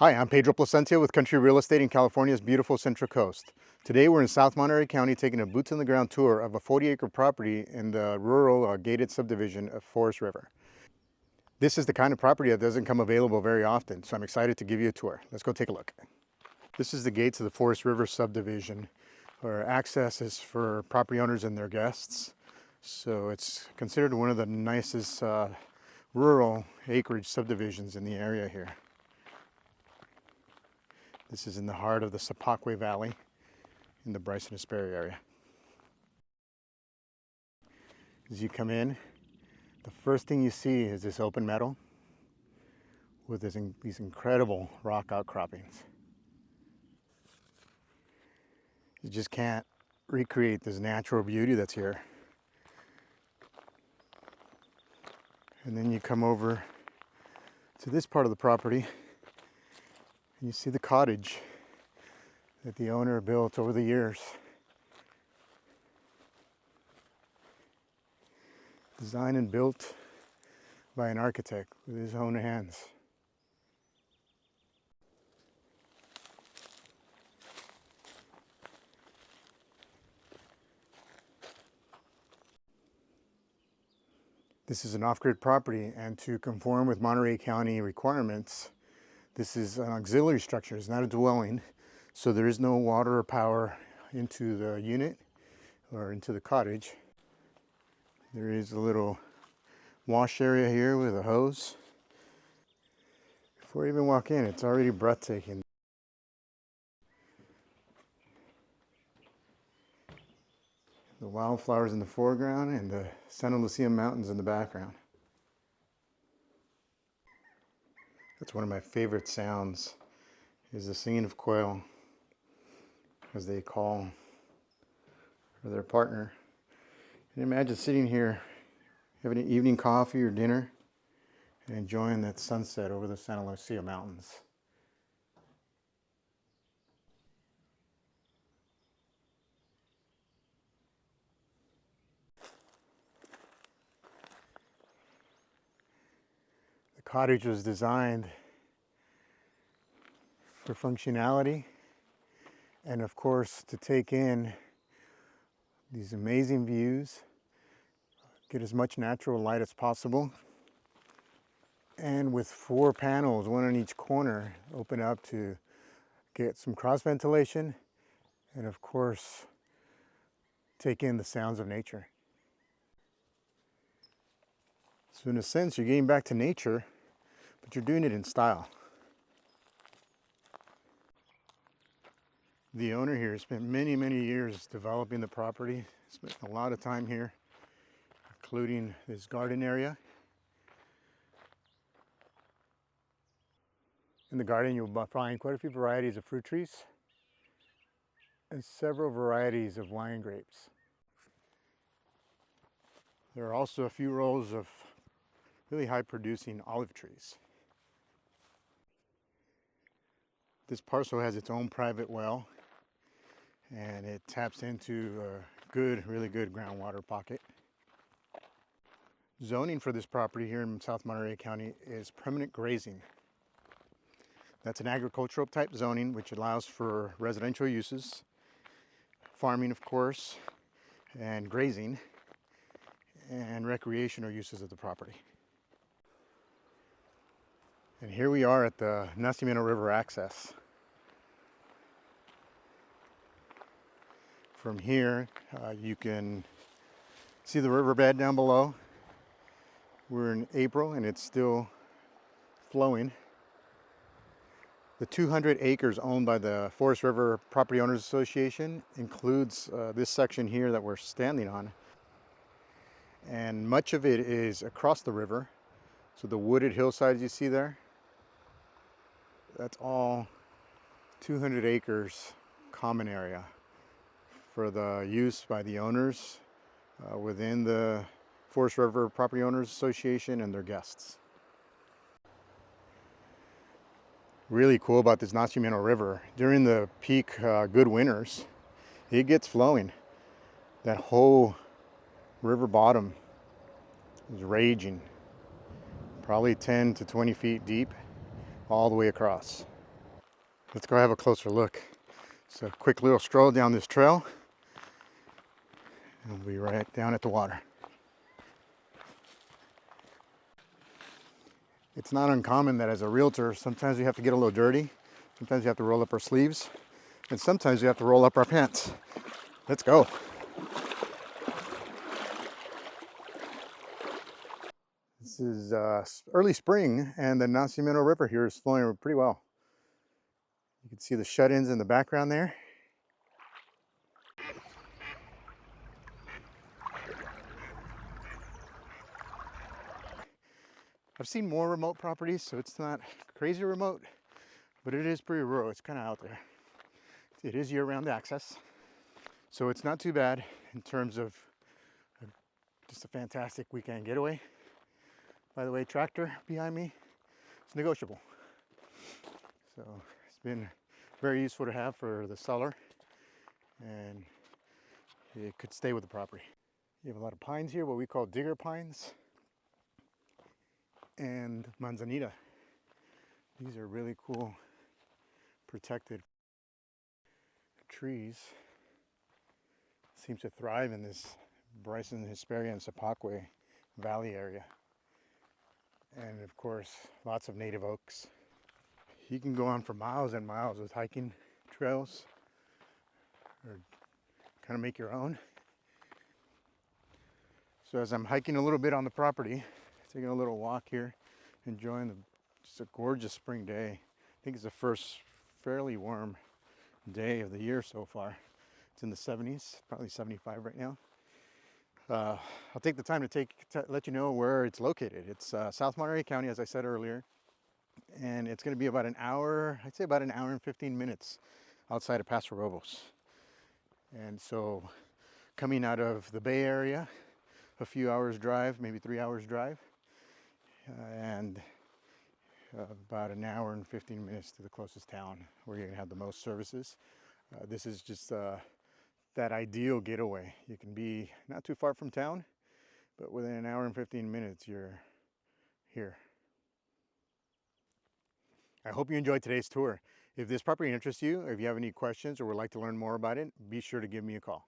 Hi, I'm Pedro Placentia with Country Real Estate in California's beautiful Central Coast. Today we're in South Monterey County taking a boots-on-the-ground tour of a 40-acre property in the rural gated subdivision of Forest River. This is the kind of property that doesn't come available very often, so I'm excited to give you a tour. Let's go take a look. This is the gates of the Forest River subdivision, where access is for property owners and their guests. So it's considered one of the nicest rural acreage subdivisions in the area here. This is in the heart of the Sapaque Valley in the Bryson-Hesperia area. As you come in, the first thing you see is this open meadow with these incredible rock outcroppings. You just can't recreate this natural beauty that's here. And then you come over to this part of the property and you see the cottage that the owner built over the years. Designed and built by an architect with his own hands. This is an off-grid property, and to conform with Monterey County requirements, this is an auxiliary structure. It's not a dwelling, so there is no water or power into the unit or into the cottage. There is a little wash area here with a hose. Before you even walk in, it's already breathtaking. The wildflowers in the foreground and the Santa Lucia Mountains in the background. That's one of my favorite sounds, is the singing of quail as they call for their partner. And imagine sitting here having an evening coffee or dinner and enjoying that sunset over the Santa Lucia Mountains. The cottage was designed for functionality and, of course, to take in these amazing views, get as much natural light as possible, and with 4 panels, one on each corner, open up to get some cross ventilation and, of course, take in the sounds of nature. So in a sense, you're getting back to nature, but you're doing it in style. The owner here spent many years developing the property, spent a lot of time here, including this garden area. In the garden, you'll find quite a few varieties of fruit trees and several varieties of wine grapes. There are also a few rows of really high producing olive trees. This parcel has its own private well, and it taps into a really good groundwater pocket. Zoning for this property here in South Monterey County is permanent grazing. That's an agricultural type zoning which allows for residential uses, farming of course, and grazing, and recreational uses of the property. And here we are at the Nacimiento River access. From here, you can see the riverbed down below. We're in April and it's still flowing. The 200 acres owned by the Forest River Property Owners Association includes this section here that we're standing on. And much of it is across the river. So the wooded hillsides you see there, that's all 200 acres common area for the use by the owners within the Forest River Property Owners Association and their guests. Really cool about this Nacimiento River, during the peak good winters, it gets flowing. That whole river bottom is raging, probably 10 to 20 feet deep all the way across. Let's go have a closer look. So a quick little stroll down this trail, and we'll be right down at the water. It's not uncommon that as a realtor, sometimes we have to get a little dirty. Sometimes we have to roll up our sleeves, and sometimes we have to roll up our pants. Let's go. This is early spring, and the Nacimiento River here is flowing pretty well. You can see the shut-ins in the background there. I've seen more remote properties, so it's not crazy remote, but it is pretty rural. It's kind of out there. It is year-round access, so it's not too bad in terms of just a fantastic weekend getaway. By the way, tractor behind me, it's negotiable. So it's been very useful to have for the seller, and it could stay with the property. You have a lot of pines here, what we call digger pines, and manzanita. These are really cool protected trees. Seem to thrive in this Bryson, Hesperia, and Sapaque Valley area. And of course, lots of native oaks. You can go on for miles and miles with hiking trails, or kind of make your own. So as I'm hiking a little bit on the property, taking a little walk here, enjoying just a gorgeous spring day. I think it's the first fairly warm day of the year so far. It's in the 70s, probably 75 right now. I'll take the time to let you know where it's located. It's South Monterey County, as I said earlier, and it's going to be about an hour, I'd say about an hour and 15 minutes outside of Paso Robles. And so coming out of the Bay Area, a few hours drive, maybe 3 hours drive, and about an hour and 15 minutes to the closest town where you're going to have the most services. This is just that ideal getaway. You can be not too far from town, but within an hour and 15 minutes, you're here. I hope you enjoyed today's tour. If this property interests you, or if you have any questions or would like to learn more about it, be sure to give me a call.